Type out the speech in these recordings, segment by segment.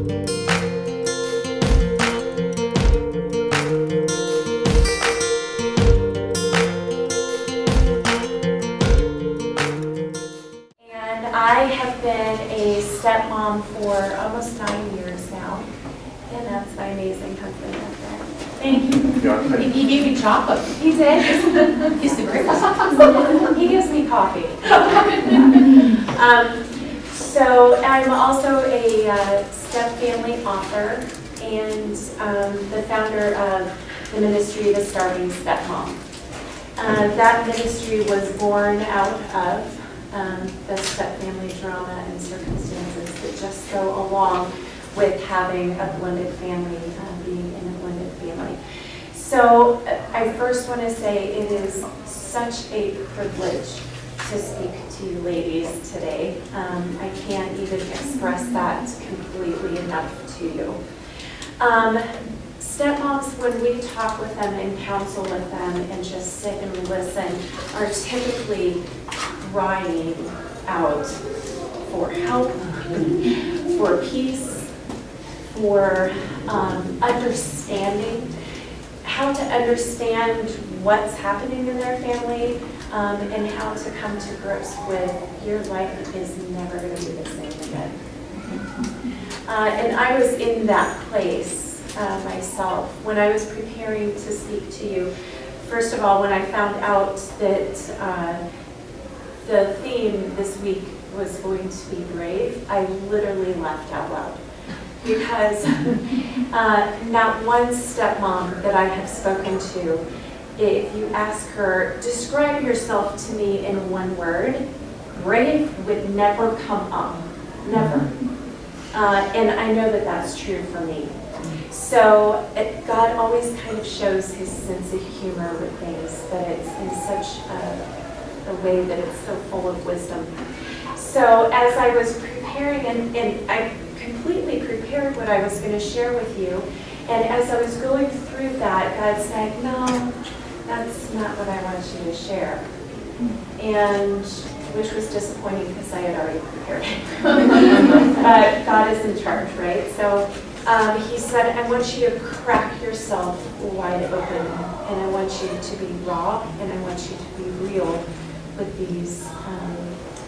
I have been a stepmom for almost 9 years now, and that's my amazing husband. Thank you. He gave you chocolate. He did. He's the greatest. He gives me coffee. So I'm also a step-family author and the founder of the ministry, the Starving Stepmom. That ministry was born out of the step-family drama and circumstances that just go along with having a blended family, being in a blended family. So I first want to say it is such a privilege to speak to you ladies today. I can't even express that completely enough to you. Stepmoms, when we talk with them and counsel with them and just sit and listen, are typically crying out for help, for peace, for understanding, how to understand what's happening in their family, and how to come to grips with your life is never going to be the same again. And I was in that place myself when I was preparing to speak to you. First of all, when I found out that the theme this week was going to be brave, I literally laughed out loud. Because not one stepmom that I have spoken to, if you ask her, describe yourself to me in one word, brave would never come up, never. And I know that that's true for me. So God always kind of shows his sense of humor with things, but it's in such a way that it's so full of wisdom. So as I was preparing, and I completely prepared what I was going to share with you, and as I was going through that, God said, no, that's not what I want you to share. And which was disappointing because I had already prepared it. God is in charge, right? So he said, I want you to crack yourself wide open, and I want you to be raw, and I want you to be real with these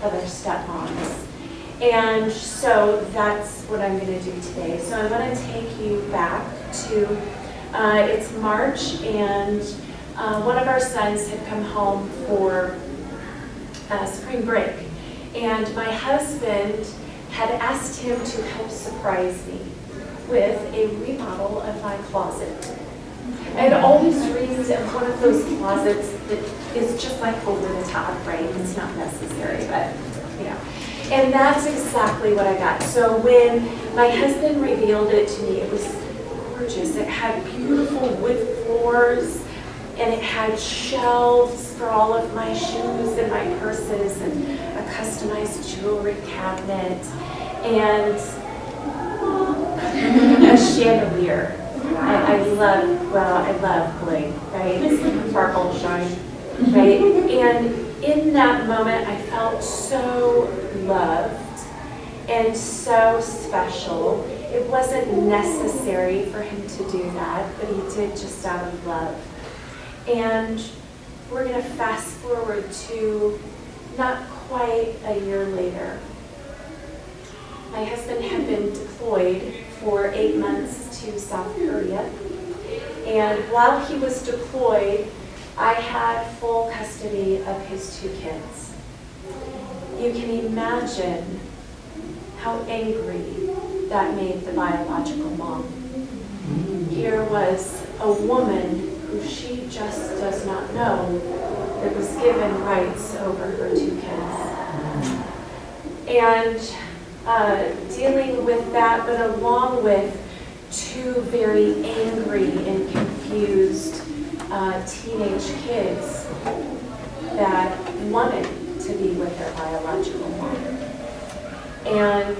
other stepmoms. And so that's what I'm going to do today. So I want to take you back to, it's March, and one of our sons had come home for spring break. And my husband had asked him to help surprise me with a remodel of my closet. I had always dreamed of one of those closets that is just like over the top, right? It's not necessary, but you know. And that's exactly what I got. So when my husband revealed it to me, it was gorgeous. It had beautiful wood floors, and it had shelves for all of my shoes and my purses, and a customized jewelry cabinet, and a chandelier. I love bling, right? Sparkle, shine, right? And in that moment, I felt so loved and so special. It wasn't necessary for him to do that, but he did just out of love. And we're going to fast forward to not quite a year later. My husband had been deployed for 8 months to South Korea. And while he was deployed, I had full custody of his 2 kids. You can imagine how angry that made the biological mom. Here was a woman who she just does not know that was given rights over her 2 kids. And dealing with that, but along with 2 very angry and confused teenage kids that wanted to be with their biological mom. And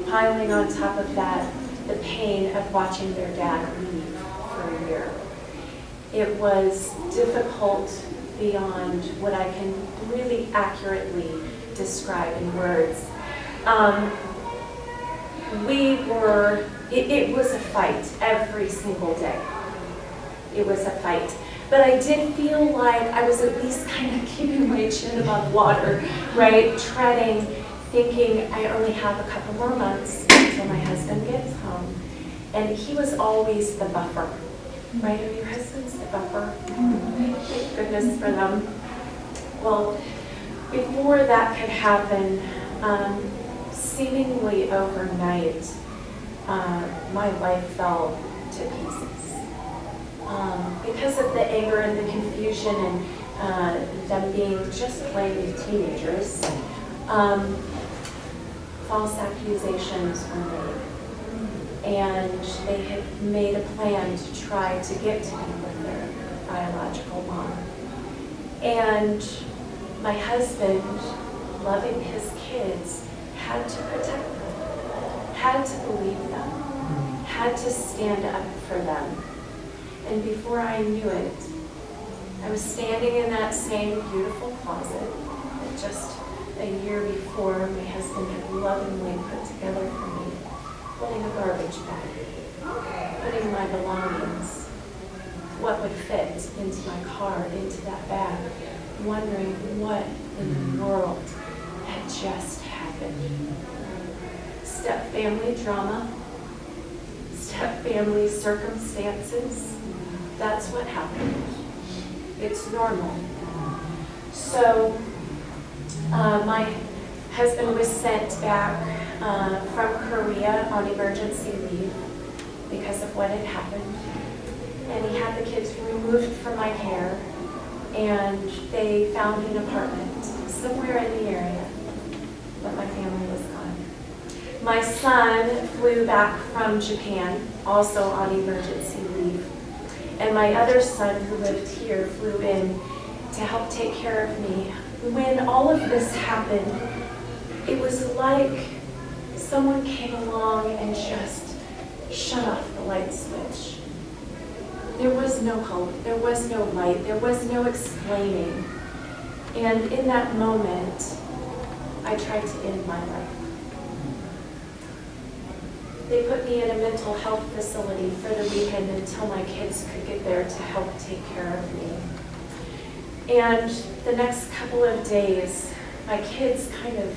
piling on top of that, the pain of watching their dad leave for a year. It was difficult beyond what I can really accurately describe in words. it was a fight every single day. It was a fight. But I did feel like I was at least kind of keeping my chin above water, right? Treading, thinking I only have a couple more months until my husband gets home. And he was always the buffer, right? Are your husbands the buffer? Thank goodness for them. Well, before that could happen, seemingly overnight, my life fell to pieces. Because of the anger and the confusion and them being just plain teenagers, false accusations were made. And they had made a plan to try to get to me with their biological mom. And my husband, loving his kids, had to protect them, had to believe them, had to stand up for them. And before I knew it, I was standing in that same beautiful closet that just a year before my husband had lovingly put together for me, holding a garbage bag, putting my belongings, what would fit into my car, into that bag, wondering what in the world had just happened. Step family drama, step family circumstances. That's what happened. It's normal. So my husband was sent back from Korea on emergency leave because of what had happened. And he had the kids removed from my care, and they found an apartment somewhere in the area, but my family was gone. My son flew back from Japan, also on emergency leave. And my other son, who lived here, flew in to help take care of me. When all of this happened, it was like someone came along and just shut off the light switch. There was no hope, there was no light, there was no explaining. And in that moment, I tried to end my life. They put me in a mental health facility for the weekend until my kids could get there to help take care of me. And the next couple of days, my kids kind of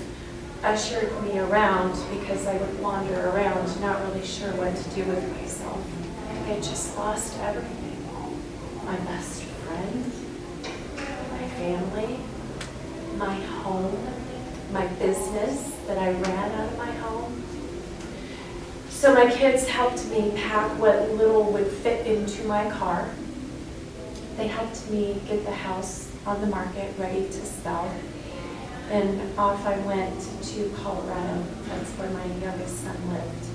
ushered me around because I would wander around, not really sure what to do with myself. I just lost everything. My best friend, my family, my home, my business that I ran out of my home. So my kids helped me pack what little would fit into my car. They helped me get the house on the market ready to sell. And off I went to Colorado. That's where my youngest son lived.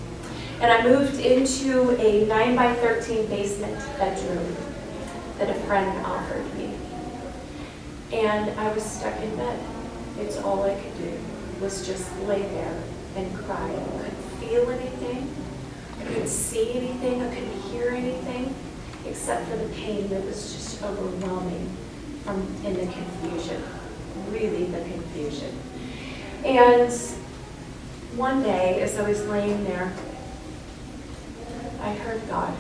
And I moved into a 9x13 basement bedroom that a friend offered me. And I was stuck in bed. It's all I could do was just lay there and cry. I couldn't feel anything. I couldn't see anything. I couldn't hear anything except for the pain that was just overwhelming in the confusion. Really the confusion. And one day, as I was laying there, I heard God.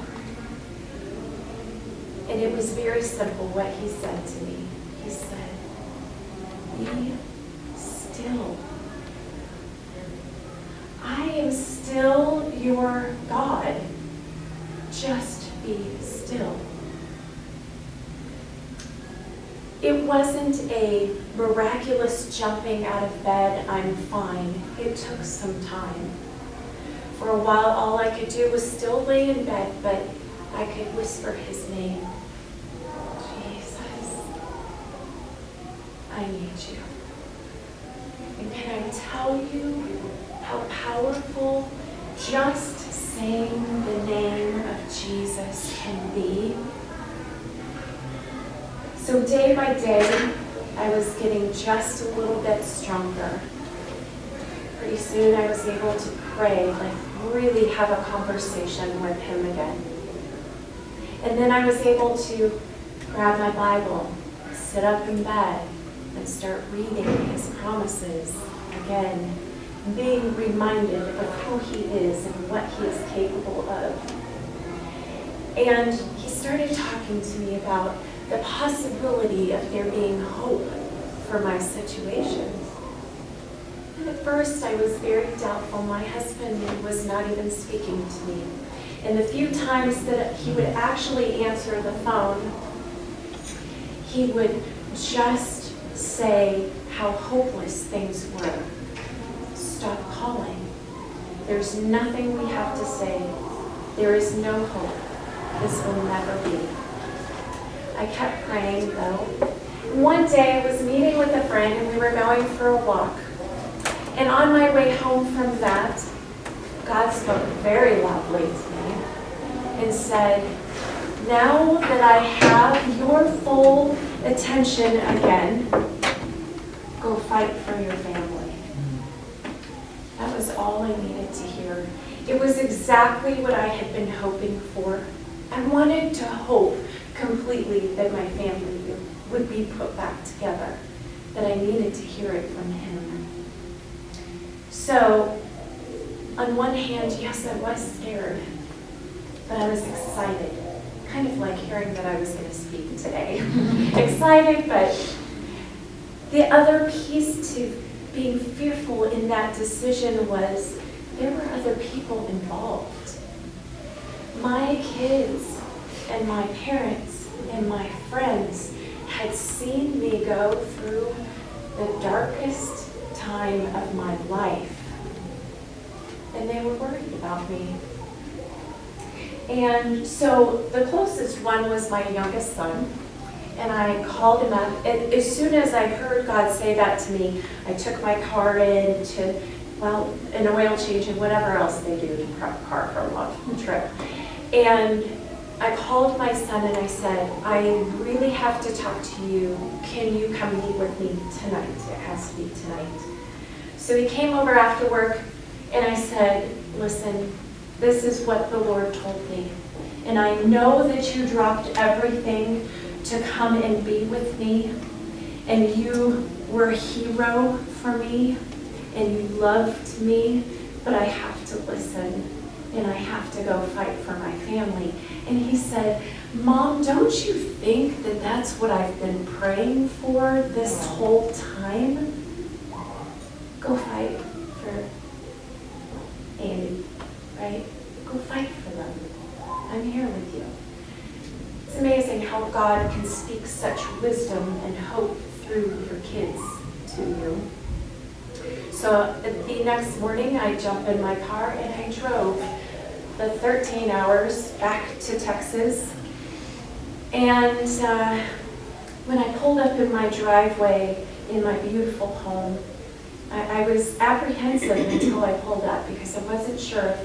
And it was very simple what he said to me. He said, "Be still. I am still your God. Just be still." It wasn't a miraculous jumping out of bed, I'm fine. It took some time. For a while, all I could do was still lay in bed, but I could whisper his name. Jesus, I need you. And can I tell you how powerful just saying the name of Jesus can be? So day by day, I was getting just a little bit stronger. Pretty soon I was able to pray, like really have a conversation with him again. And then I was able to grab my Bible, sit up in bed, and start reading his promises again being reminded of who he is and what he is capable of. And he started talking to me about the possibility of there being hope for my situation. And at first I was very doubtful. My husband was not even speaking to me. And the few times that he would actually answer the phone, he would just say how hopeless things were. Stop calling. There's nothing we have to say. There is no hope. This will never be. I kept praying though. One day I was meeting with a friend and we were going for a walk. And on my way home from that, God spoke very loudly to me and said, now that I have your full attention again, go fight for your family. That was all I needed to hear. It was exactly what I had been hoping for. I wanted to hope completely that my family would be put back together, that I needed to hear it from him. So, on one hand, yes, I was scared, but I was excited. Kind of like hearing that I was going to speak today. Excited, but the other piece to being fearful in that decision was there were other people involved. My kids and my parents and my friends had seen me go through the darkest time of my life, and they were worried about me. And so the closest one was my youngest son, and I called him up. And as soon as I heard God say that to me, I took my car in to, well, an oil change and whatever else they do to prep a car for a long trip. And I called my son and I said, I really have to talk to you. Can you come meet with me tonight? It has to be tonight. So he came over after work and I said, listen, this is what the Lord told me. And I know that you dropped everything to come and be with me. And you were a hero for me. And you loved me. But I have to listen. And I have to go fight for my family. And he said, Mom, don't you think that that's what I've been praying for this whole time? Go fight for Andy, right? Go fight for them. I'm here with you. It's amazing how God can speak such wisdom and hope through your kids to you. So the next morning, I jumped in my car and I drove the 13 hours back to Texas. And when I pulled up in my driveway in my beautiful home, I was apprehensive until I pulled up because I wasn't sure if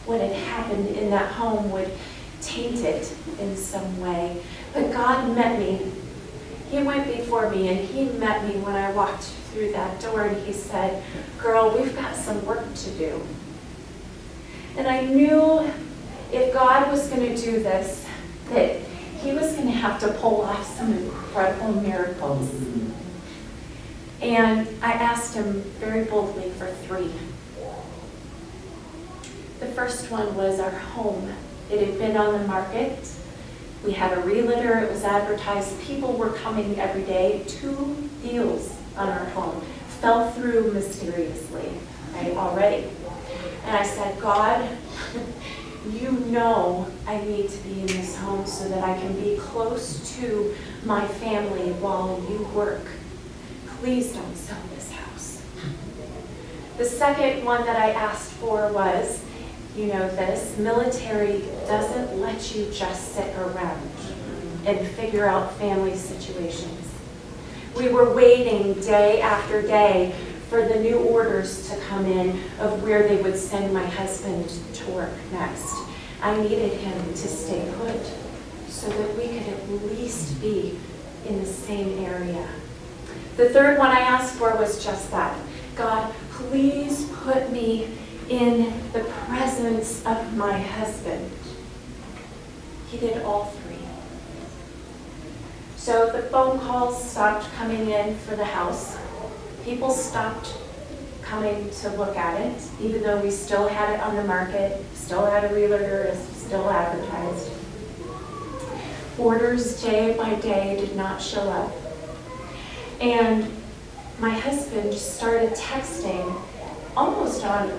what had happened in that home would taint it in some way. But God met me. He went before me and he met me when I walked through that door and he said, girl, we've got some work to do. And I knew if God was going to do this, that he was going to have to pull off some incredible miracles. And I asked him very boldly for 3. The first one was our home. It had been on the market. We had a realtor. It was advertised. People were coming every day. 2 deals on our home fell through mysteriously, right, already. And I said, God, you know I need to be in this home so that I can be close to my family while you work. Please don't sell this house. The second one that I asked for was, you know this, military doesn't let you just sit around and figure out family situations. We were waiting day after day for the new orders to come in of where they would send my husband to work next. I needed him to stay put so that we could at least be in the same area. The third one I asked for was just that. God, please put me in the presence of my husband. He did all 3. So the phone calls stopped coming in for the house. People stopped coming to look at it, even though we still had it on the market, still had a realtor, still advertised. Orders day by day did not show up. And my husband just started texting almost on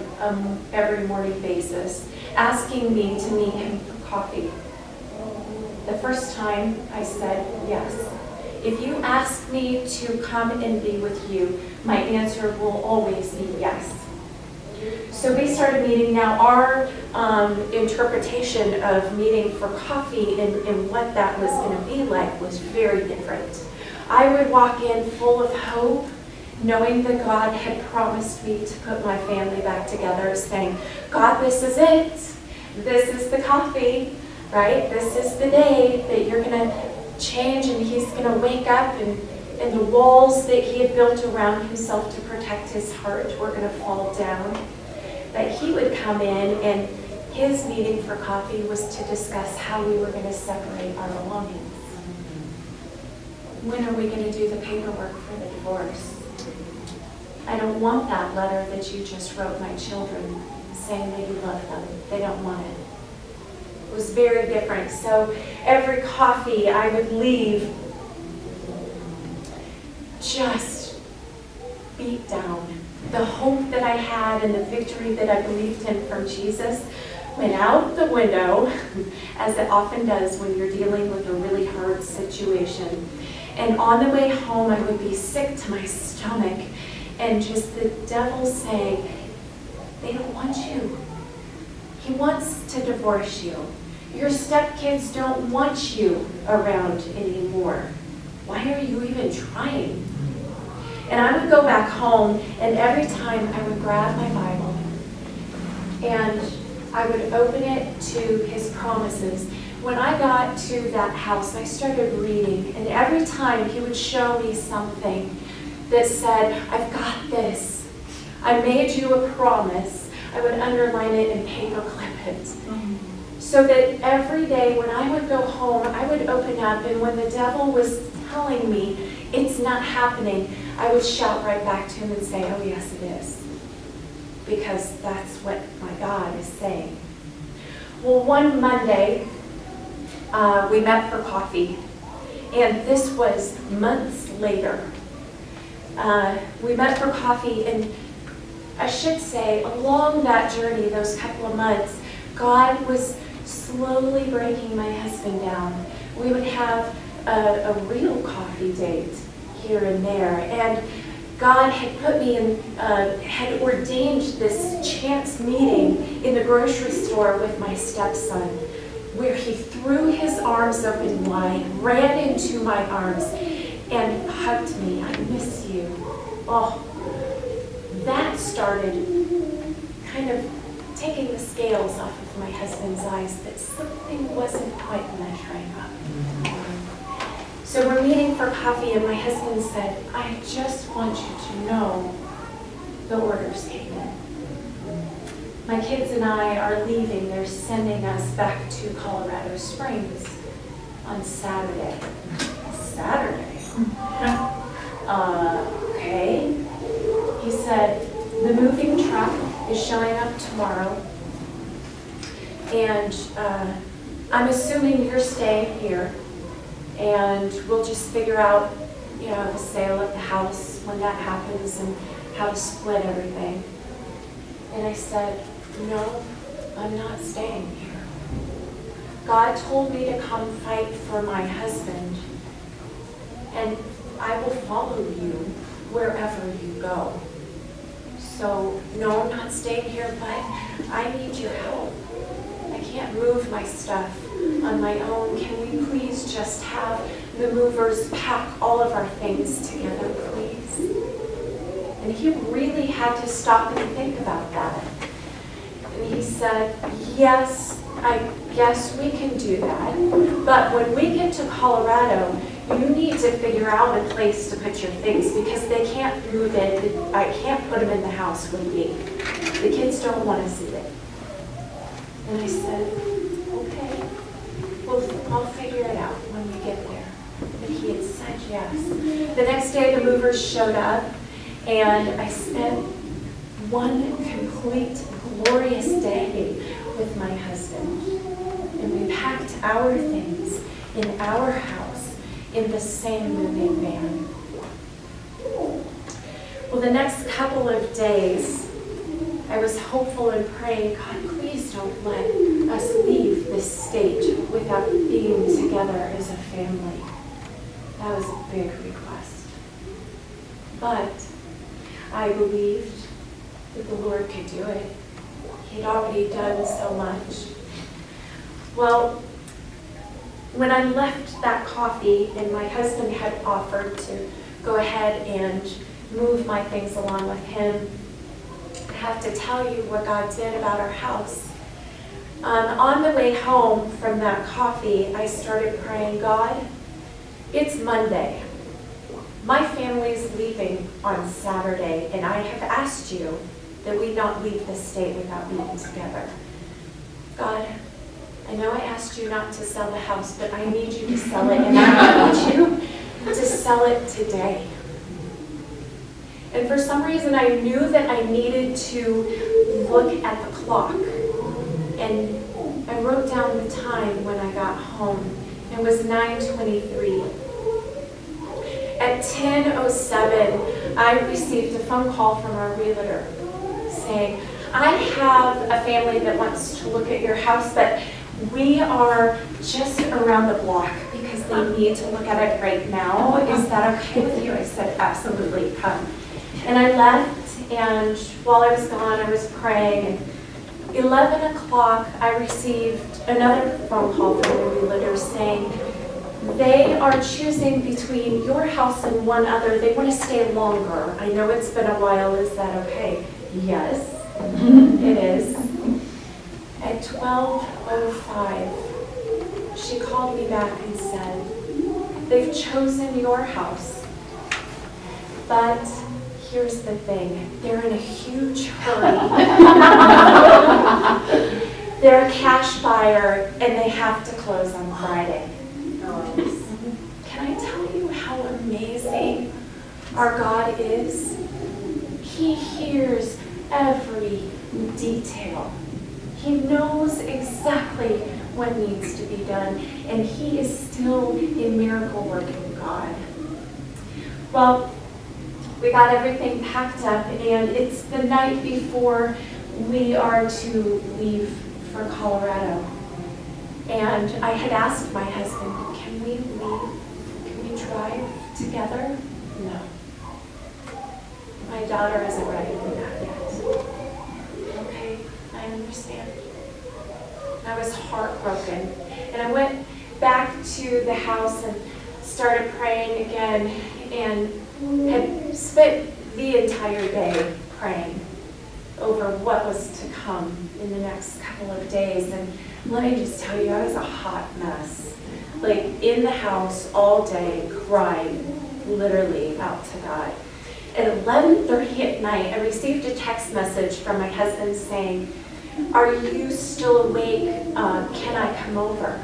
every morning basis, asking me to meet him for coffee. The first time I said yes. If you ask me to come and be with you, my answer will always be yes. So we started meeting. Now our interpretation of meeting for coffee and what that was going to be like was very different. I would walk in full of hope, knowing that God had promised me to put my family back together, saying, God, this is it. This is the coffee, right? This is the day that you're going to change, and he's going to wake up, and the walls that he had built around himself to protect his heart were going to fall down. That he would come in, and his meeting for coffee was to discuss how we were going to separate our belongings. When are we going to do the paperwork for the divorce? I don't want that letter that you just wrote my children saying that you love them. They don't want it. It was very different. So every coffee I would leave just beat down. The hope that I had and the victory that I believed in from Jesus went out the window, as it often does when you're dealing with a really hard situation. And on the way home, I would be sick to my stomach, and just the devil saying, they don't want you. He wants to divorce you. Your stepkids don't want you around anymore. Why are you even trying? And I would go back home, and every time I would grab my Bible, and I would open it to his promises. When I got to that house, I started reading, and every time he would show me something that said, I've got this. I made you a promise. I would underline it and paperclip it. So that every day when I would go home, I would open up, and when the devil was telling me it's not happening, I would shout right back to him and say, oh yes it is. Because that's what my God is saying. Well, one Monday, we met for coffee, and this was months later. We met for coffee, and I should say, along that journey, those couple of months, God was slowly breaking my husband down. We would have a real coffee date here and there, and God had put me in, had ordained this chance meeting in the grocery store with my stepson, where he threw his arms open wide, ran into my arms, and hugged me. I miss you. Oh, that started kind of taking the scales off of my husband's eyes, that something wasn't quite measuring up. So we're meeting for coffee, and my husband said, I just want you to know the orders came in. My kids and I are leaving. They're sending us back to Colorado Springs on Saturday. Saturday? Okay. He said, the moving truck is showing up tomorrow, and I'm assuming you're staying here, and we'll just figure out, the sale of the house when that happens and how to split everything. And I said, no, I'm not staying here. God told me to come fight for my husband, and I will follow you wherever you go. So, no, I'm not staying here, but I need your help. I can't move my stuff on my own. Can we please just have the movers pack all of our things together, please? And he really had to stop and think about that. And he said, yes, I guess we can do that. But when we get to Colorado, you need to figure out a place to put your things, because they can't move it. I can't put them in the house with me. The kids don't want to see it. And I said, okay, well, I'll figure it out when we get there. But he had said yes. The next day, the movers showed up, and I spent one complete glorious day with my husband. And we packed our things in our house in the same moving van. Well, the next couple of days, I was hopeful and praying, God, please don't let us leave this state without being together as a family. That was a big request. But I believed that the Lord could do it. He'd already done so much. Well, when I left that coffee and my husband had offered to go ahead and move my things along with him, I have to tell you what God did about our house. On the way home from that coffee, I started praying, God, it's Monday. My family's leaving on Saturday, and I have asked you that we not leave this state without being together. God, I know I asked you not to sell the house, but I need you to sell it, and I need you to sell it today. And for some reason, I knew that I needed to look at the clock. And I wrote down the time when I got home. It was 9:23. At 10:07, I received a phone call from our realtor saying, I have a family that wants to look at your house, but we are just around the block because they need to look at it right now. Is that okay with you? I said, absolutely, come. And I left, and while I was gone, I was praying. And 11 o'clock, I received another phone call from the realtor saying, they are choosing between your house and one other. They want to stay longer. I know it's been a while. Is that okay? Yes, it is. At 12:05, she called me back and said, they've chosen your house, but here's the thing, they're in a huge hurry. They're a cash buyer and they have to close on Friday. Can I tell you how amazing our God is? He hears every detail. He knows exactly what needs to be done, and he is still a miracle working God. Well, we got everything packed up, and it's the night before we are to leave for Colorado. And I had asked my husband, can we leave? Can we drive together? No. My daughter isn't ready for that yet. Okay, I understand. I was heartbroken. And I went back to the house and started praying again, and had spent the entire day praying over what was to come in the next couple of days. And let me just tell you, I was a hot mess. Like in the house all day, crying literally out to God. At 11:30 at night, I received a text message from my husband saying, are you still awake? Can I come over?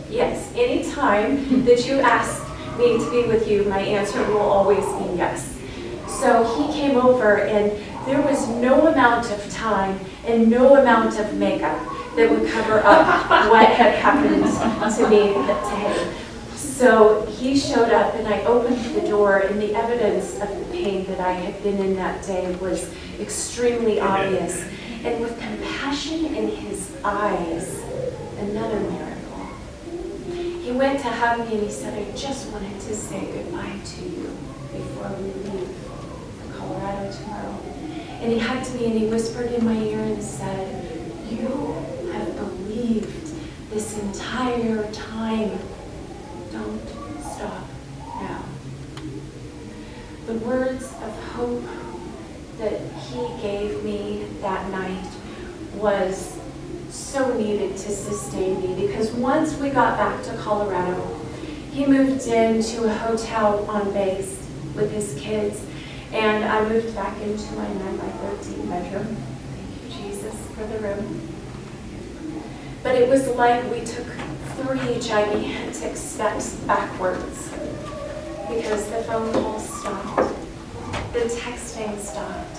Yes, anytime that you ask me to be with you, my answer will always be yes. So he came over, and there was no amount of time and no amount of makeup that would cover up what had happened to me to him. So he showed up, and I opened the door, and the evidence of the pain that I had been in that day was extremely obvious. And with compassion in his eyes, another miracle. He went to hug me and he said, I just wanted to say goodbye to you before we leave for Colorado tomorrow. And he hugged me and he whispered in my ear and said, you have believed this entire time. Don't stop now. The words of hope that he gave me that night was so needed to sustain me, because once we got back to Colorado, he moved into a hotel on base with his kids, and I moved back into my 9x13 bedroom. Thank you, Jesus, for the room. But it was like we took 3 gigantic steps backwards, because the phone calls stopped, the texting stopped,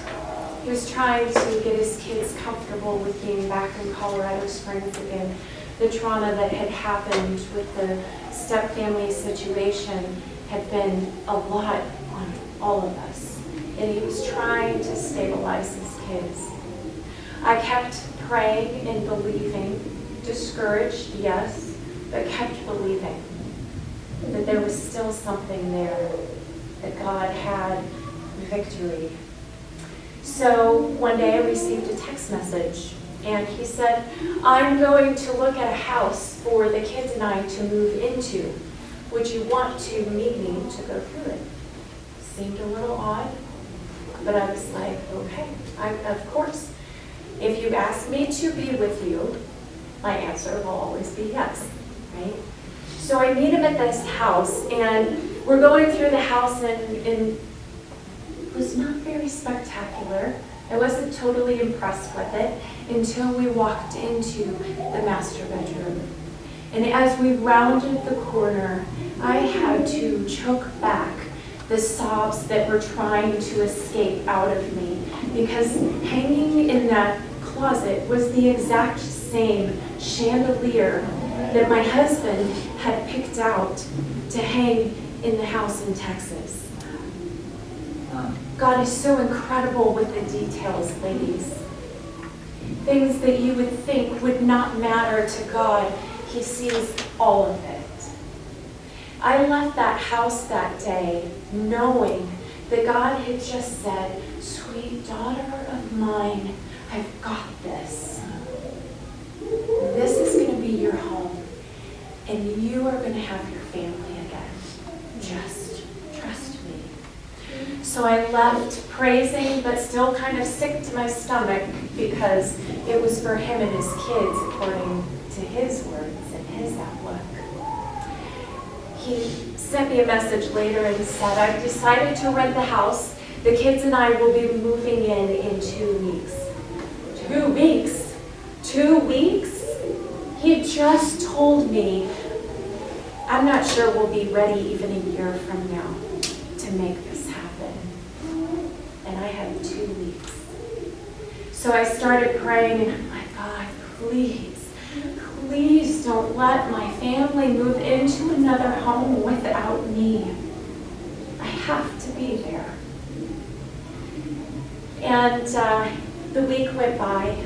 He was trying to get his kids comfortable with being back in Colorado Springs again. The trauma that had happened with the step-family situation had been a lot on all of us. And he was trying to stabilize his kids. I kept praying and believing, discouraged, yes, but kept believing that there was still something there, that God had victory. So one day I received a text message, and he said, I'm going to look at a house for the kids and I to move into. Would you want to meet me to go through it? Seemed a little odd, but I was like, okay, of course. If you ask me to be with you, my answer will always be yes, right? So I meet him at this house, and we're going through the house, and it was not very spectacular. I wasn't totally impressed with it until we walked into the master bedroom. And as we rounded the corner, I had to choke back the sobs that were trying to escape out of me, because hanging in that closet was the exact same chandelier that my husband had picked out to hang in the house in Texas. God is so incredible with the details, ladies. Things that you would think would not matter to God, He sees all of it. I left that house that day knowing that God had just said, sweet daughter of mine, I've got this. This is going to be your home, and you are going to have your family again. Just trust me. So I left praising, but still kind of sick to my stomach, because it was for him and his kids according to his words and his outlook. He sent me a message later and said, I've decided to rent the house. The kids and I will be moving in 2 weeks. 2 weeks? 2 weeks? He had just told me, I'm not sure we'll be ready even a year from now to make this happen. And I had 2 weeks. So I started praying, and I'm like, God, please, please don't let my family move into another home without me. I have to be there. And the week went by.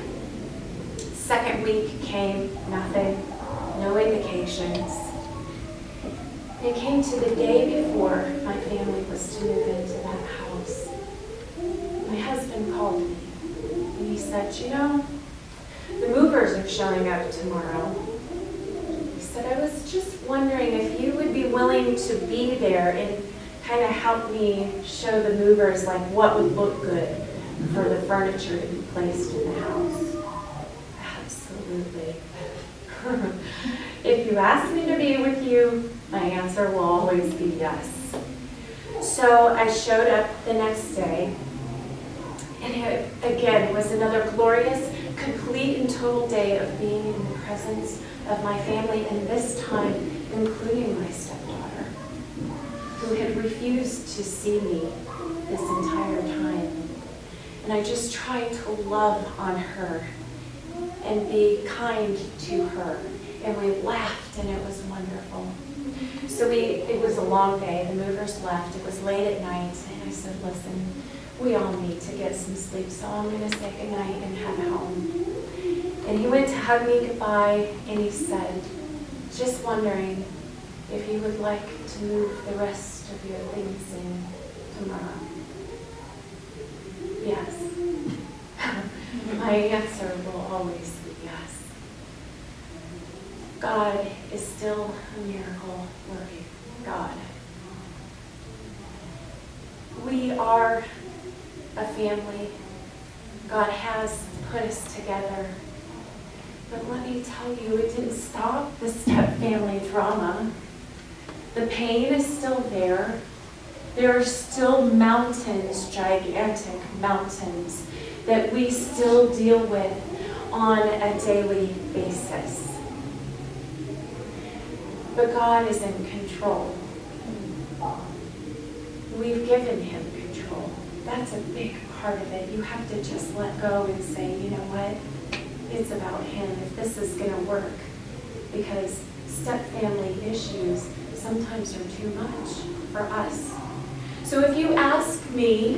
Second week came, nothing, no indications. It came to the day before my family was to move into that house. My husband called me, and he said, you know, the movers are showing up tomorrow. He said, I was just wondering if you would be willing to be there and kind of help me show the movers like what would look good for the furniture to be placed in the house. Absolutely. If you ask me to be with you, my answer will always be yes. So I showed up the next day, and it again was another glorious, complete and total day of being in the presence of my family, and this time including my stepdaughter, who had refused to see me this entire time. And I just tried to love on her and be kind to her. And we laughed, and it was wonderful. So it was a long day. The movers left. It was late at night. And I said, listen, we all need to get some sleep, so I'm going to say goodnight and head home. And he went to hug me goodbye, and he said, just wondering if you would like to move the rest of your things in tomorrow. Yes. My answer will always be yes. God is still a miracle-working God. We are a family. God has put us together. But let me tell you, it didn't stop the step-family drama. The pain is still there. There are still mountains, gigantic mountains, that we still deal with on a daily basis. But God is in control. We've given Him control. That's a big part part of it. You have to just let go and say, you know what? It's about him, if this is going to work. Because step-family issues sometimes are too much for us. So if you ask me,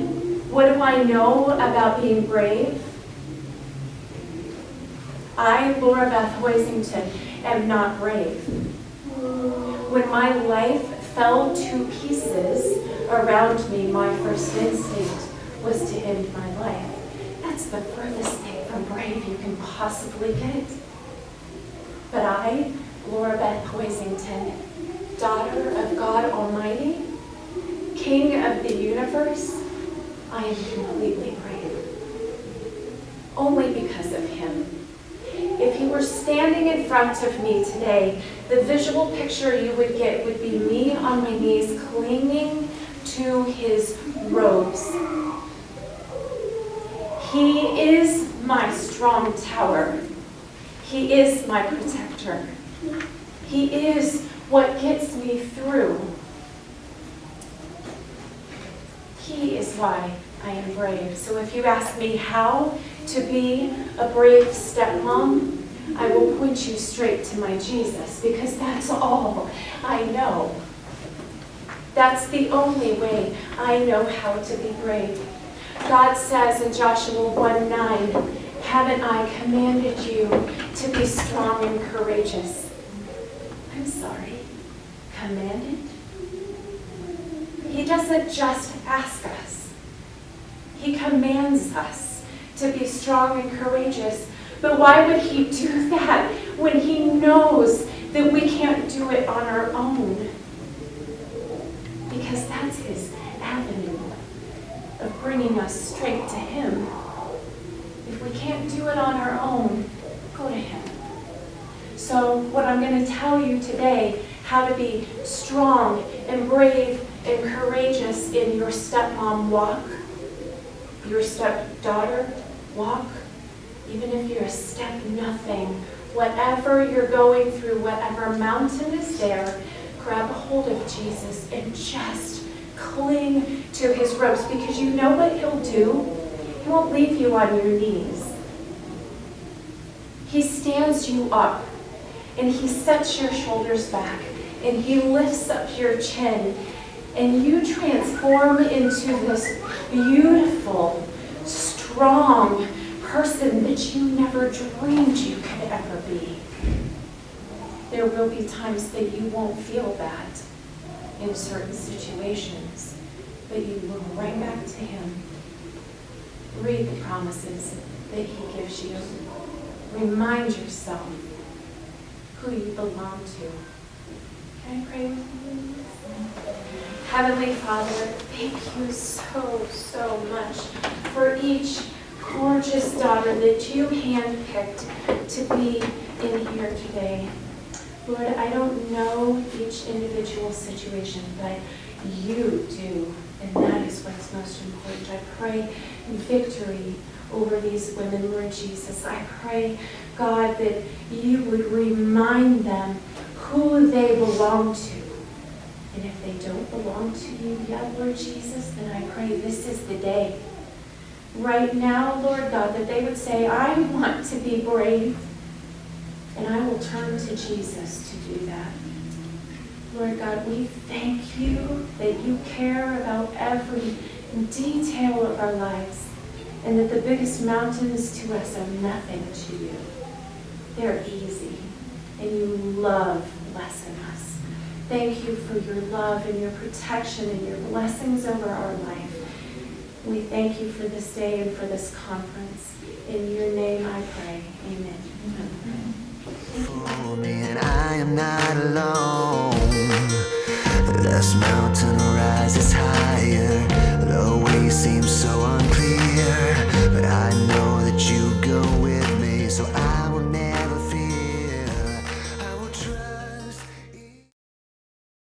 what do I know about being brave? I, LauraBeth Hoisington, am not brave. When my life fell to pieces around me, my first instinct was to end my life. That's the furthest thing from brave you can possibly get. But I, LauraBeth Hoisington, daughter of God Almighty, King of the universe, I am completely brave. Only because of him. If he were standing in front of me today, the visual picture you would get would be me on my knees clinging to his robes. He is my strong tower. He is my protector. He is what gets me through. He is why I am brave. So if you ask me how to be a brave stepmom, I will point you straight to my Jesus, because that's all I know. That's the only way I know how to be brave. God says in Joshua 1:9, haven't I commanded you to be strong and courageous? I'm sorry, commanded? He doesn't just ask us. He commands us to be strong and courageous. But why would he do that when he knows that we can't do it on our own? Because that's his avenue of bringing us straight to him. If we can't do it on our own, go to him. So what I'm going to tell you today, how to be strong and brave and courageous in your stepmom walk, your stepdaughter walk, even if you're a step nothing, whatever you're going through, whatever mountain is there, grab a hold of Jesus and just cling to his ropes, because you know what he'll do? He won't leave you on your knees. He stands you up and he sets your shoulders back and he lifts up your chin and you transform into this beautiful, strong person that you never dreamed you could ever be. There will be times that you won't feel that in certain situations, but you look right back to him. Read the promises that he gives you. Remind yourself who you belong to. Can I pray with you? Heavenly Father, thank you so much for each gorgeous daughter that you handpicked to be in here today. Lord, I don't know each individual situation, but you do, and that is what's most important. I pray victory over these women, Lord Jesus. I pray, God, that you would remind them who they belong to. And if they don't belong to you yet, Lord Jesus, then I pray this is the day. Right now, Lord God, that they would say, I want to be brave. And I will turn to Jesus to do that. Lord God, we thank you that you care about every detail of our lives, and that the biggest mountains to us are nothing to you. They're easy, and you love blessing us. Thank you for your love and your protection and your blessings over our life. We thank you for this day and for this conference. In your name I pray. Amen. For me, and I am not alone. This mountain rises higher. The way seems so unclear, but I know that you go with me, so